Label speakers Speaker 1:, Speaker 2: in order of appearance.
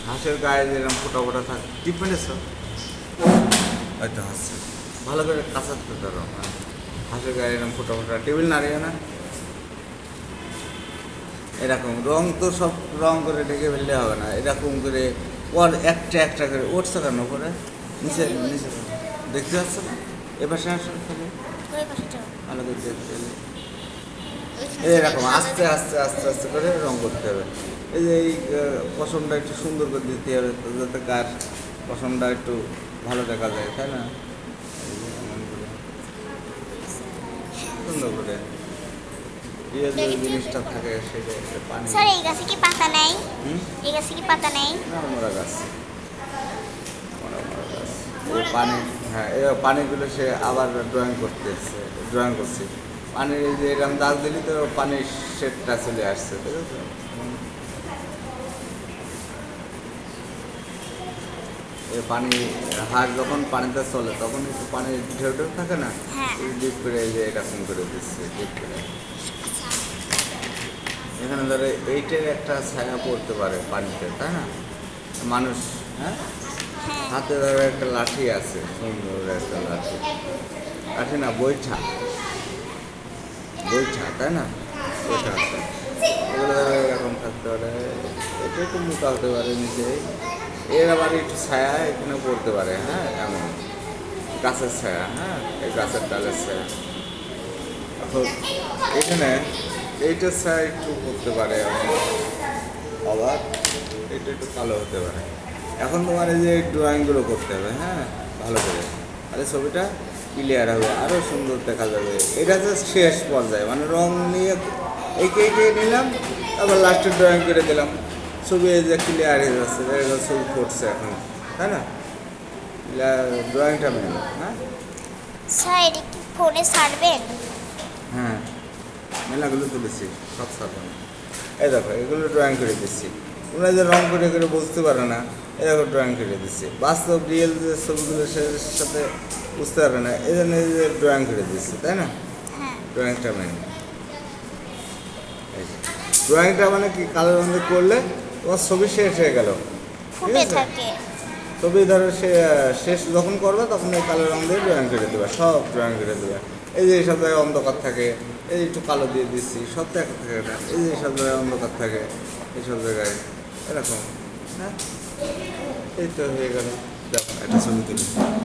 Speaker 1: হাঁসের গায়ে যেরকম ফোটা ফোটা থাকে টিপ মেরেছ হয়তো হাসছে ভালো করে কাঁচাতে ধরো হাঁসের গায়ে এরকম ফোটা ফোটা টেবিল নাড়িয়ে না এরকম রং তো সব রং করে ঢেকে ফেললে হবে না এরকম করে ওর একটা একটা করে উঠছে কেন করে নিচে নিচে দেখতে পাচ্ছ না এবার আসলে ভালো করে দেখতে এরকম আস্তে আস্তে আস্তে আস্তে করে রং করতে হবে এই যে এই পশমটা একটু সুন্দর করে দিতে হবে যাতে গাছ পশমটা একটু ভালো দেখা যায় তাই না সুন্দর করে যে জিনিসটা থাকে সেটা পানি
Speaker 2: স্যার এই গাছে কি পাতা নেই এই গাছে কি পাতা নেই
Speaker 1: না মরা গাছ পানি হ্যাঁ এই পানিগুলো সে আবার ড্রয়িং করছে পানির যে এরকম দাগ দিলি তো পানির শেডটা চলে আসছে ঠিক আছে পানি হাড় যখন পানিতে চলে তখন একটু পানির ঢেউ ঢেউ থাকে না ডিপ করে যে এরকম করে দিচ্ছে ডিপ করে এখানে ধরো এইটার একটা ছায়া পড়তে পারে পানিতে তাই না মানুষ হ্যাঁ হাতে ধরো একটা লাঠি আছে সুন্দর একটা লাঠি লাঠি না বৈঠা তাই না বৈঠা আছে এগুলো ধরো এরকম থাকতে পারে এটা একটু মোটা হতে পারে নিচে এর আবার একটু ছায়া এখানে পড়তে পারে হ্যাঁ এমন গাছের ছায়া হ্যাঁ এই গাছের ডালের ছায়া এখন এখানে এইটার ছায়া একটু পড়তে পারে আবার এটা একটু কালো হতে পারে এখন তোমার এই যে ড্রয়িংগুলো করতে হবে হ্যাঁ ভালো করে তাহলে ছবিটা ক্লিয়ার হবে আরও সুন্দর দেখা যাবে এটা তো শেষ পর্যায়ে মানে রং নিয়ে এঁকে নিলাম তারপর লাস্টের ড্রয়িং করে দিলাম ছবি এই যে ক্লিয়ার হয়ে যাচ্ছে ছবি পড়ছে এখন তাই না ড্রয়িংটা মেন হ্যাঁ
Speaker 2: স্যার এটা কি ফোনে ছাড়বেন
Speaker 1: হ্যাঁ মেলাগুলো তুলেছি সব ছাড়বেন এই দেখো এগুলো ড্রয়িং করে দিচ্ছি তোমরা যে রং করে করে বুঝতে পারো না এই দেখো ড্রয়িং করে দিচ্ছি বাস্তব রিয়েল যে ছবিগুলো সাথে বুঝতে পারবে না এই জন্য এই যে ড্রয়িং করে দিচ্ছি তাই না ড্রয়িংটা মেন ড্রয়িংটা মানে কি কালো রঙে করলে তোমার ছবি শেষ হয়ে গেল ঠিক আছে ছবি ধরো শেষ যখন করবে তখন এই কালো রঙ দিয়ে ড্রয়িং করে দেবে সব ড্রয়িং করে দেবে এই যে সব জায়গায় অন্ধকার থাকে এই একটু কালো দিয়ে দিচ্ছি সব দেখা থাকে না এই যে সব জায়গায় অন্ধকার থাকে এইসব জায়গায় এরকম হ্যাঁ এই তো হয়ে গেল দেখো একটা ছবি তুলি